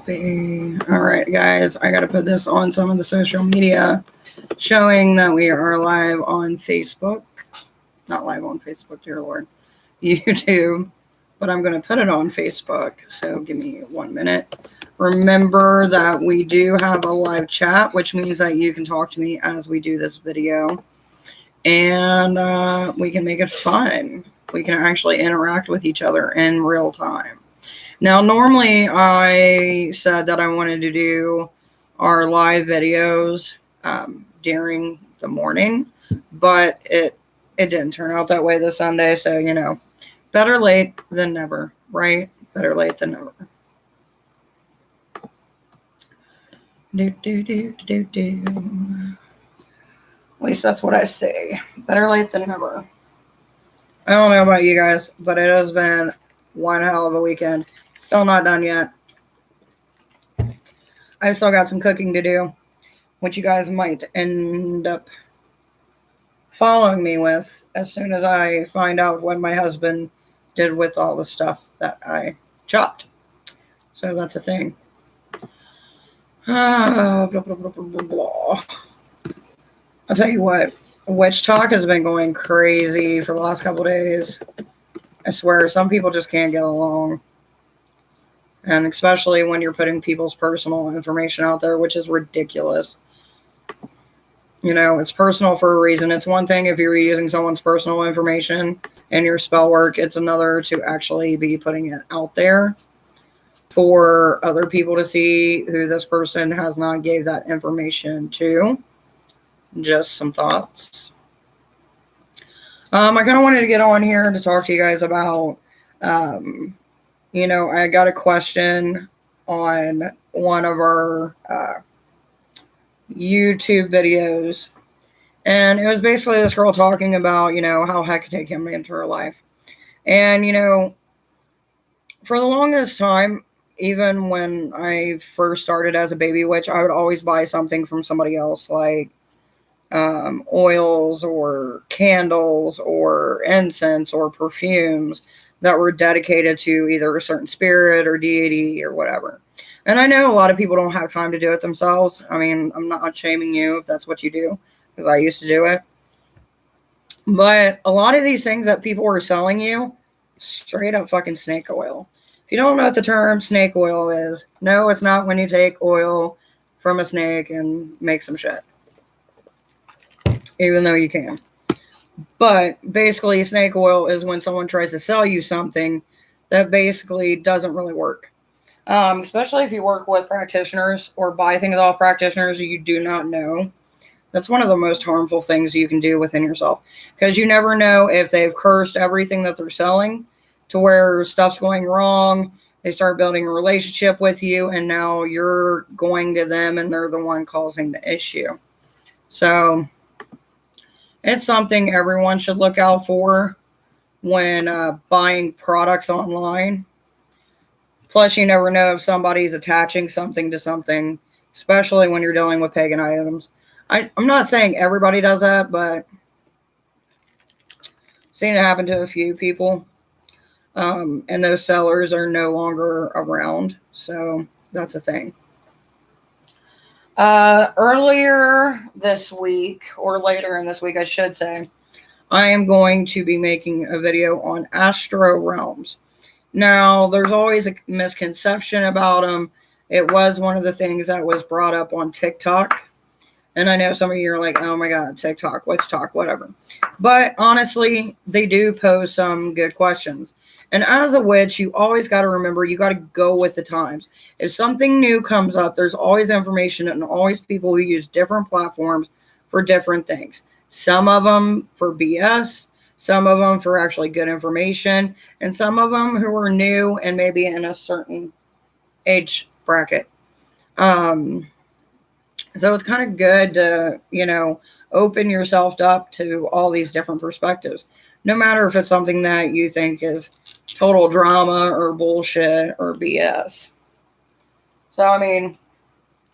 All right, guys, I got to put this on some of the social media showing that we are live on Facebook. Not live on Facebook, dear Lord. YouTube. But I'm going to put it on Facebook. So give me 1 minute. Remember that we do have a live chat, which means that you can talk to me as we do this video. And we can make it fun. We can actually interact with each other in real time. Now, normally I said that I wanted to do our live videos during the morning, but it didn't turn out that way this Sunday. So, you know, better late than never, right? Better late than never. At least that's what I say. Better late than never. I don't know about you guys, but it has been one hell of a weekend. Still not done yet. I've still got some cooking to do, which you guys might end up following me with as soon as I find out what my husband did with all the stuff that I chopped. So that's a thing. Blah, blah, blah, blah, blah, blah. I'll tell you what, witch talk has been going crazy for the last couple days. I swear, some people just can't get along. And especially when you're putting people's personal information out there, which is ridiculous. You know, it's personal for a reason. It's one thing if you're using someone's personal information in your spell work. It's another to actually be putting it out there for other people to see who this person has not gave that information to. Just some thoughts. I kind of wanted to get on here to talk to you guys about, you know, I got a question on one of our YouTube videos, and it was basically this girl talking about, you know, how Hecate came into her life. And, you know, for the longest time, even when I first started as a baby witch, I would always buy something from somebody else, like oils or candles or incense or perfumes that were dedicated to either a certain spirit or deity or whatever. And I know a lot of people don't have time to do it themselves. I mean, I'm not shaming you if that's what you do, because I used to do it. But a lot of these things that people were selling you, straight up fucking snake oil. If you don't know what the term snake oil is, no, it's not when you take oil from a snake and make some shit. Even though you can. But basically, snake oil is when someone tries to sell you something that basically doesn't really work. Especially if you work with practitioners or buy things off practitioners you do not know. That's one of the most harmful things you can do within yourself. Because you never know if they've cursed everything that they're selling to where stuff's going wrong. They start building a relationship with you, and now you're going to them and they're the one causing the issue. So it's something everyone should look out for when buying products online. Plus, you never know if somebody's attaching something to something, especially when you're dealing with pagan items. I'm not saying everybody does that, but I've seen it happen to a few people. And those sellers are no longer around. So that's a thing. Earlier this week, or later in this week, I should say, I am going to be making a video on astro realms. Now, there's always a misconception about them. It was one of the things that was brought up on TikTok. And I know some of you are like, oh my God, TikTok, witch talk, whatever. But honestly, they do pose some good questions. And as a witch, you always got to remember, you got to go with the times. If something new comes up, there's always information and always people who use different platforms for different things. Some of them for BS, some of them for actually good information, and some of them who are new and maybe in a certain age bracket. So it's kind of good to, you know, open yourself up to all these different perspectives. No matter if it's something that you think is total drama or bullshit or BS. So, I mean,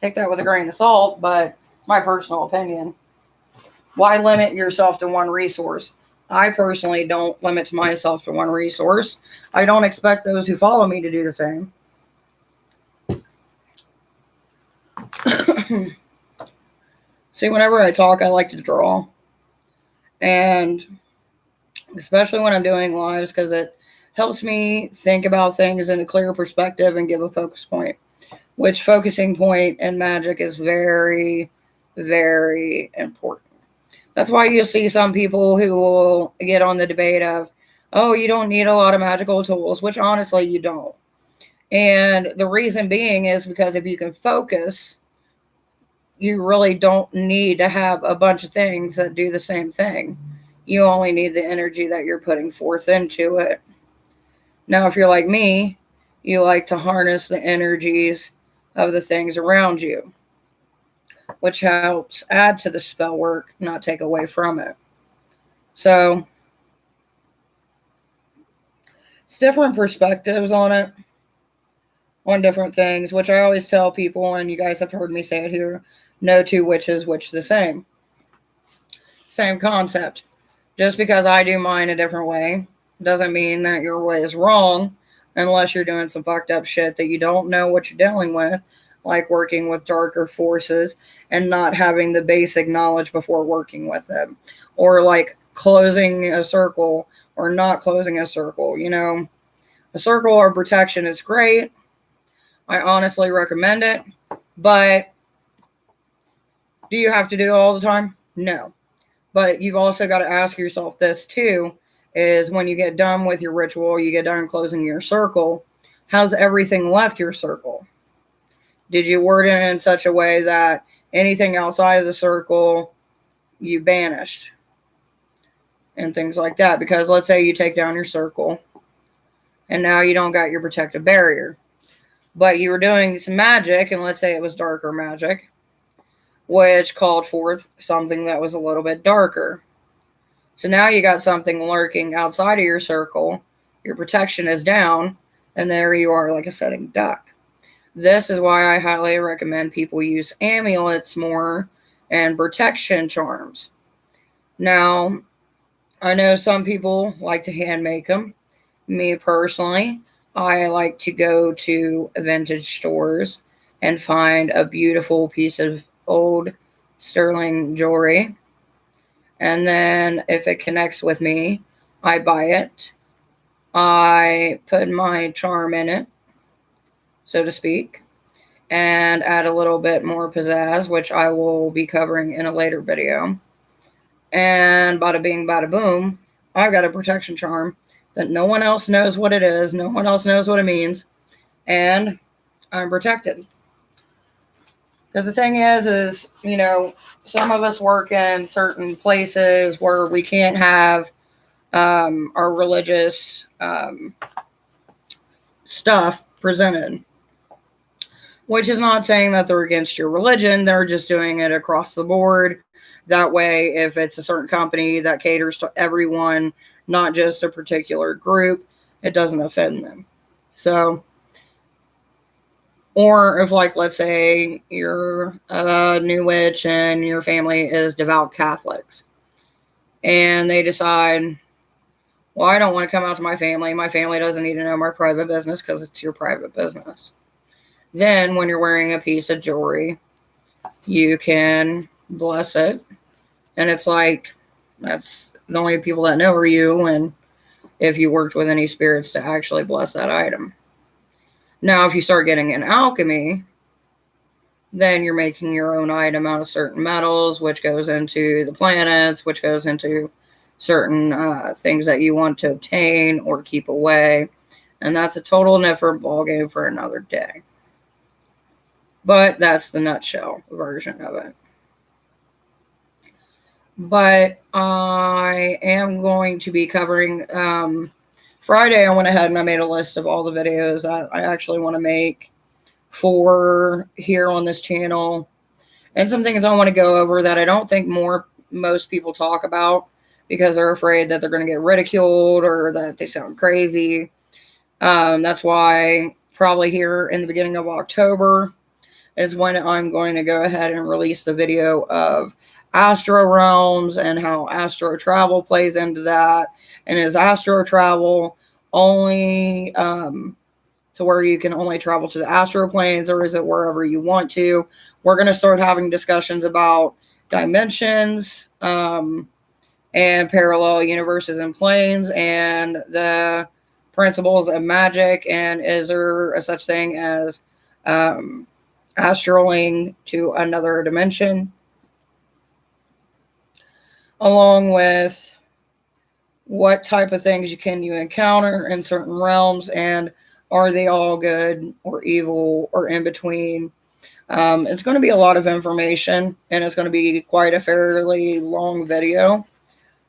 take that with a grain of salt, but it's my personal opinion. Why limit yourself to one resource? I personally don't limit myself to one resource. I don't expect those who follow me to do the same. See, whenever I talk, I like to draw. And especially when I'm doing lives, because it helps me think about things in a clear perspective and give a focus point, which focusing point in magic is very, very important. That's why you'll see some people who will get on the debate of, oh, you don't need a lot of magical tools, which honestly you don't. And the reason being is because if you can focus, you really don't need to have a bunch of things that do the same thing. You only need the energy that you're putting forth into it. Now, if you're like me, you like to harness the energies of the things around you, which helps add to the spell work, not take away from it. So, it's different perspectives on it, on different things, which I always tell people, and you guys have heard me say it here, no two witches witch the same. Same concept. Just because I do mine a different way doesn't mean that your way is wrong, unless you're doing some fucked up shit that you don't know what you're dealing with, like working with darker forces and not having the basic knowledge before working with them, or like closing a circle or not closing a circle. You know, a circle of protection is great. I honestly recommend it, but do you have to do it all the time? No. But you've also got to ask yourself this too, is when you get done with your ritual, you get done closing your circle, how's everything left your circle? Did you word it in such a way that anything outside of the circle you banished? And things like that. Because let's say you take down your circle and now you don't got your protective barrier. But you were doing some magic, and let's say it was darker magic, which called forth something that was a little bit darker. So now you got something lurking outside of your circle, your protection is down, and there you are like a sitting duck. This is why I highly recommend people use amulets more and protection charms. Now, I know some people like to hand make them. Me personally, I like to go to vintage stores and find a beautiful piece of old sterling jewelry, and then if it connects with me, I buy it. I put my charm in it, so to speak, and add a little bit more pizzazz, which I will be covering in a later video. And bada bing, bada boom, I've got a protection charm that no one else knows what it is, no one else knows what it means, and I'm protected. Because the thing is, you know, some of us work in certain places where we can't have our religious stuff presented. Which is not saying that they're against your religion. They're just doing it across the board. That way, if it's a certain company that caters to everyone, not just a particular group, it doesn't offend them. So, or if, like, let's say you're a new witch and your family is devout Catholics, and they decide, well, I don't want to come out to my family. My family doesn't need to know my private business because it's your private business. Then, when you're wearing a piece of jewelry, you can bless it. And it's like, that's the only people that know are you, and if you worked with any spirits to actually bless that item. Now, if you start getting in alchemy, then you're making your own item out of certain metals, which goes into the planets, which goes into certain things that you want to obtain or keep away. And that's a total different ballgame for another day. But that's the nutshell version of it. But I am going to be covering Friday. I went ahead and I made a list of all the videos that I actually want to make for here on this channel, and some things I want to go over that I don't think most people talk about because they're afraid that they're going to get ridiculed or that they sound crazy. That's why probably here in the beginning of October is when I'm going to go ahead and release the video of astro realms and how astro travel plays into that. And is astro travel only to where you can only travel to the astral planes, or is it wherever you want to? We're going to start having discussions about dimensions, and parallel universes and planes, and the principles of magic, and is there a such thing as astraling to another dimension, along with what type of things you encounter in certain realms, and are they all good or evil or in between. It's going to be a lot of information, and it's going to be quite a fairly long video,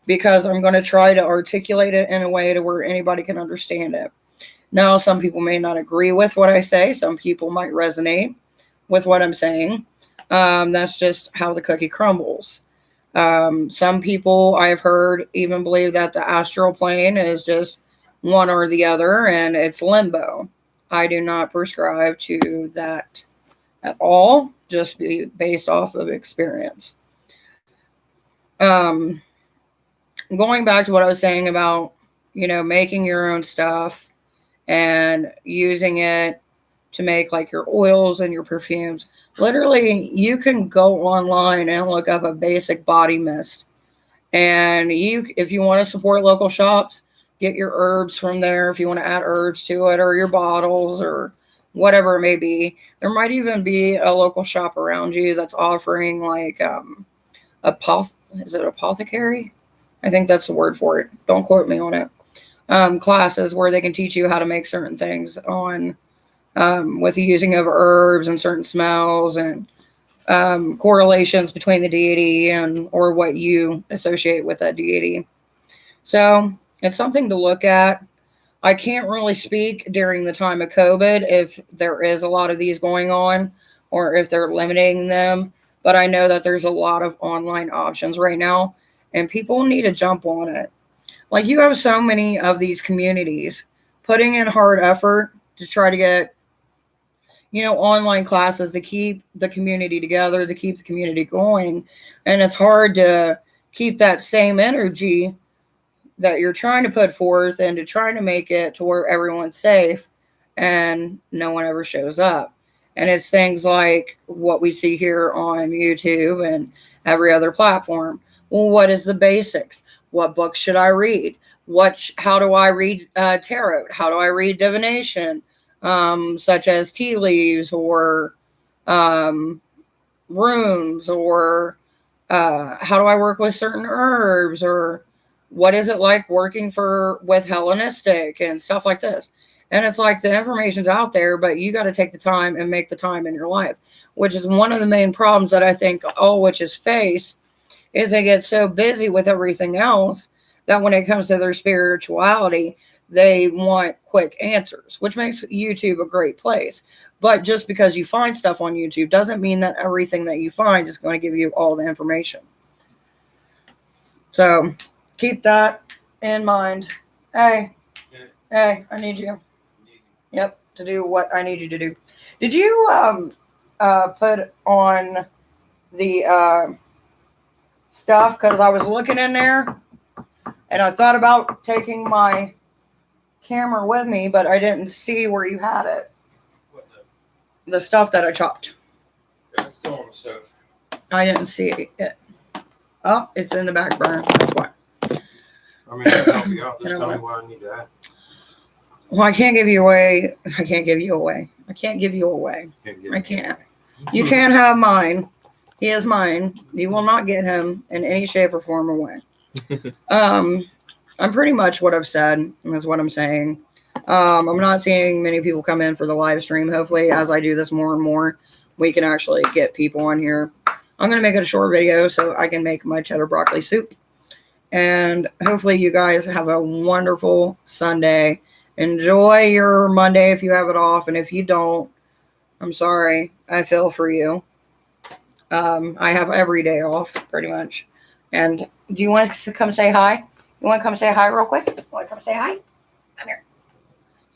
because I'm going to try to articulate it in a way to where anybody can understand it. Now, some people may not agree with what I say. Some people might resonate with what I'm saying. That's just how the cookie crumbles. Some people I've heard even believe that the astral plane is just one or the other, and it's limbo. I do not prescribe to that at all, just based off of experience. Going back to what I was saying about, making your own stuff and using it to make like your oils and your perfumes. Literally, you can go online and look up a basic body mist. And if you want to support local shops, get your herbs from there. If you want to add herbs to it, or your bottles, or whatever it may be. There might even be a local shop around you that's offering like is it apothecary? I think that's the word for it. Don't quote me on it. Classes where they can teach you how to make certain things on with the using of herbs and certain smells, and correlations between the deity or what you associate with that deity. So it's something to look at. I can't really speak during the time of COVID if there is a lot of these going on or if they're limiting them, but I know that there's a lot of online options right now, and people need to jump on it. Like, you have so many of these communities putting in hard effort to try to get, online classes to keep the community together, to keep the community going. And it's hard to keep that same energy that you're trying to put forth and to try to make it to where everyone's safe and no one ever shows up. And it's things like what we see here on YouTube and every other platform. Well, what is the basics? What books should I read? How do I read tarot? How do I read divination? Such as tea leaves or runes, or how do I work with certain herbs, or what is it like working with Hellenistic and stuff like this. And it's like the information's out there, but you got to take the time and make the time in your life, which is one of the main problems that I think all witches face, is they get so busy with everything else that when it comes to their spirituality, they want quick answers, which makes YouTube a great place. But just because you find stuff on YouTube doesn't mean that everything that you find is going to give you all the information. So keep that in mind. Hey, I need you. Yep, to do what I need you to do. Did you put on the stuff? Because I was looking in there, and I thought about taking my camera with me, but I didn't see where you had it. What the stuff that I chopped. Yeah, it's still on the stove. I didn't see it. Oh, it's in the back burner. That's why. I mean, I can help you out. Just tell me what I need to add. Well, I can't give you away. I can't give you away. I can't. You can't have mine. He is mine. You will not get him in any shape or form or way. I'm pretty much what I've said is what I'm saying. I'm not seeing many people come in for the live stream. Hopefully, as I do this more and more, we can actually get people on here. I'm going to make it a short video so I can make my cheddar broccoli soup. And hopefully you guys have a wonderful Sunday. Enjoy your Monday if you have it off. And if you don't, I'm sorry. I feel for you. I have every day off, pretty much. And do you want to come say hi? You want to come say hi real quick? You want to come say hi? Come here.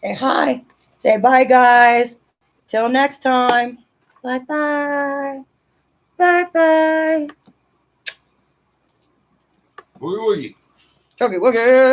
Say hi. Say bye, guys. Till next time. Bye-bye. Bye-bye. Woogie woogie. Chuggy woogie.